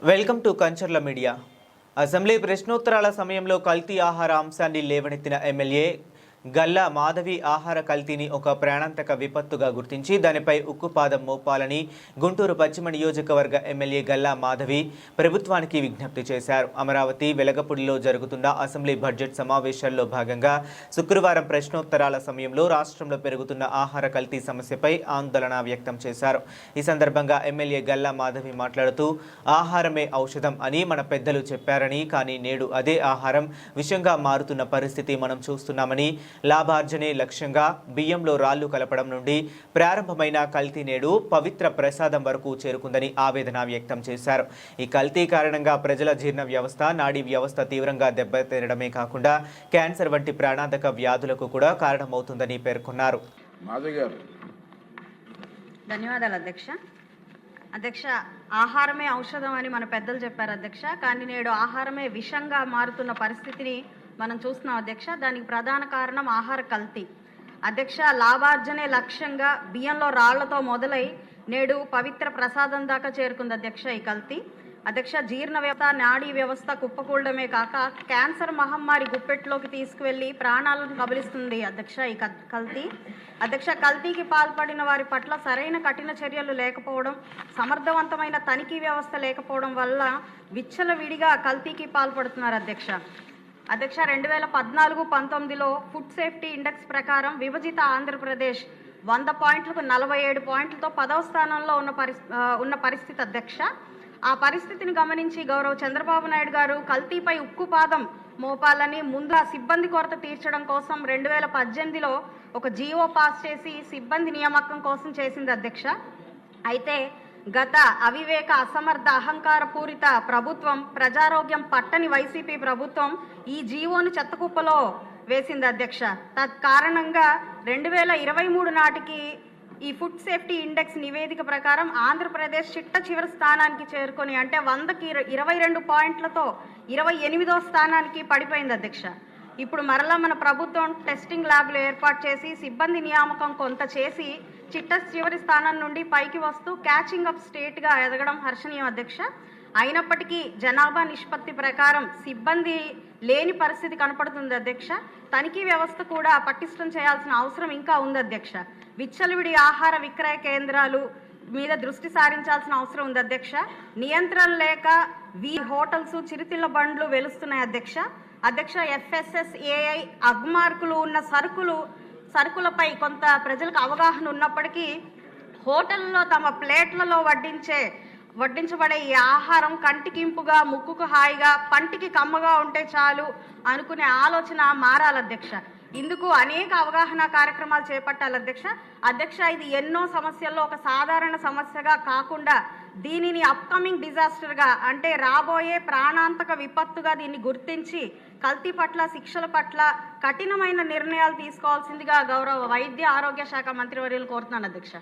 Welcome to Kancharla media. Assembly ప్రశ్నోత్తరాల సమయంలో కల్తీ ఆహార అంశాన్ని లేవనెత్తిన ఎమ్మెల్యే గల్లా మాధవి ఆహార కల్తీని ఒక ప్రాణాంతక విపత్తుగా గుర్తించి దానిపై ఉక్కుపాదం మోపాలని గుంటూరు పశ్చిమ నియోజకవర్గ ఎమ్మెల్యే గల్లా మాధవి ప్రభుత్వానికి విజ్ఞప్తి చేశారు. అమరావతి వెలగపూడిలో జరుగుతున్న అసెంబ్లీ బడ్జెట్ సమావేశాల్లో భాగంగా శుక్రవారం ప్రశ్నోత్తరాల సమయంలో రాష్ట్రంలో పెరుగుతున్న ఆహార కల్తీ సమస్యపై ఆందోళన వ్యక్తం చేశారు. ఈ సందర్భంగా ఎమ్మెల్యే గల్లా మాధవి మాట్లాడుతూ ఆహారమే ఔషధం అని మన పెద్దలు చెప్పారని, కానీ నేడు అదే ఆహారం విషంగా మారుతున్న పరిస్థితి మనం చూస్తున్నామని, లాభార్జనే లక్ష్యంగా బియ్యంలో రాళ్లు కలపడం నుండి ప్రారంభమైన కల్తీ నేడు పవిత్ర ప్రసాదం వరకు చేరుకుందని ఆవేదన వ్యక్తం చేశారు. ఈ కల్తీ కారణంగా ప్రజల జీర్ణ వ్యవస్థ, నాడీ వ్యవస్థ తీవ్రంగా దెబ్బతినడమే కాకుండా క్యాన్సర్ వంటి ప్రాణాంతక వ్యాధులకు కూడా కారణమవుతుందని పేర్కొన్నారు. ధన్యవాదాలు అధ్యక్ష. అధ్యక్ష, ఆహారమే ఔషధం అని మన పెద్దలు చెప్పారు అధ్యక్ష, కానీ నేడు ఆహారమే విషంగా మారుతున్న పరిస్థితిని మనం చూస్తున్నాం అధ్యక్ష. దానికి ప్రధాన కారణం ఆహార కల్తీ. అధ్యక్ష, లాభార్జనే లక్ష్యంగా బియ్యంలో రాళ్లతో మొదలై నేడు పవిత్ర ప్రసాదం దాకా చేరుకుంది అధ్యక్ష ఈ కల్తీ. అధ్యక్ష, జీర్ణ వ్యవస్థ, నాడీ వ్యవస్థ కుప్పకూడమే కాక క్యాన్సర్ మహమ్మారి గుప్పెట్లోకి తీసుకువెళ్లి ప్రాణాలను కబలిస్తుంది అధ్యక్ష ఈ కల్తీ. అధ్యక్ష, కల్తీకి పాల్పడిన వారి పట్ల సరైన కఠిన చర్యలు లేకపోవడం, సమర్థవంతమైన తనిఖీ వ్యవస్థ లేకపోవడం వల్ల విచ్చలవిడిగా కల్తీకి పాల్పడుతున్నారు అధ్యక్ష. అధ్యక్ష, 2014-19లో ఫుడ్ సేఫ్టీ ఇండెక్స్ ప్రకారం విభజిత ఆంధ్రప్రదేశ్ 100 పాయింట్లకు 47 పాయింట్లతో 10వ స్థానంలో ఉన్న పరిస్థితి అధ్యక్ష. ఆ పరిస్థితిని గమనించి గౌరవ చంద్రబాబు నాయుడు గారు కల్తీపై ఉక్కుపాదం మోపాలని, ముందు సిబ్బంది కొరత తీర్చడం కోసం 2018లో ఒక జీవో పాస్ చేసి సిబ్బంది నియామకం కోసం చేసింది అధ్యక్ష. అయితే గత అవివేక, అసమర్థ, అహంకార పూరిత ప్రభుత్వం, ప్రజారోగ్యం పట్టని వైసీపీ ప్రభుత్వం ఈ జీవోను చెత్తకుప్పలో వేసింది అధ్యక్ష. తత్కారణంగా 2023 నాటికి ఈ ఫుడ్ సేఫ్టీ ఇండెక్స్ నివేదిక ప్రకారం ఆంధ్రప్రదేశ్ చిట్ట చివరి స్థానానికి చేరుకొని, అంటే 100కి 22 పాయింట్లతో 28వ స్థానానికి పడిపోయింది అధ్యక్ష. ఇప్పుడు మరలా మన ప్రభుత్వం టెస్టింగ్ ల్యాబ్లు ఏర్పాటు చేసి సిబ్బంది నియామకం కొంత చేసి చిట్ట చివరి స్థానం నుండి పైకి వస్తూ క్యాచింగ్ అప్ స్టేట్గా ఎదగడం హర్షణీయం అధ్యక్ష. అయినప్పటికీ జనాభా నిష్పత్తి ప్రకారం సిబ్బంది లేని పరిస్థితి కనపడుతుంది అధ్యక్ష. తనిఖీ వ్యవస్థ కూడా పటిష్టం చేయాల్సిన అవసరం ఇంకా ఉంది అధ్యక్ష. విచ్చలవిడి ఆహార విక్రయ కేంద్రాలు మీద దృష్టి సారించాల్సిన అవసరం ఉంది అధ్యక్ష. నియంత్రణ లేక హోటల్స్, చిరుతిళ్ల బండ్లు వెలుస్తున్నాయి అధ్యక్ష. అధ్యక్ష, FSSAI అగ్మార్కులు ఉన్న సరుకులపై కొంత ప్రజలకు అవగాహన ఉన్నప్పటికీ హోటల్లో తమ ప్లేట్లలో వడ్డించబడే ఈ ఆహారం కంటికింపుగా, ముక్కుకు హాయిగా, పంటికి కమ్మగా ఉంటే చాలు అనుకునే ఆలోచన మారాలి అధ్యక్ష. ఇందుకు అనేక అవగాహన కార్యక్రమాలు చేపట్టాలి అధ్యక్ష. అధ్యక్ష, ఇది ఎన్నో సమస్యల్లో ఒక సాధారణ సమస్యగా కాకుండా దీనిని అప్కమింగ్ డిజాస్టర్గా, అంటే రాబోయే ప్రాణాంతక విపత్తుగా దీన్ని గుర్తించి కల్తీ పట్ల, శిక్షల పట్ల కఠినమైన నిర్ణయాలు తీసుకోవాల్సిందిగా గౌరవ వైద్య ఆరోగ్య శాఖ మంత్రివర్యులు కోరుతున్నాను అధ్యక్ష.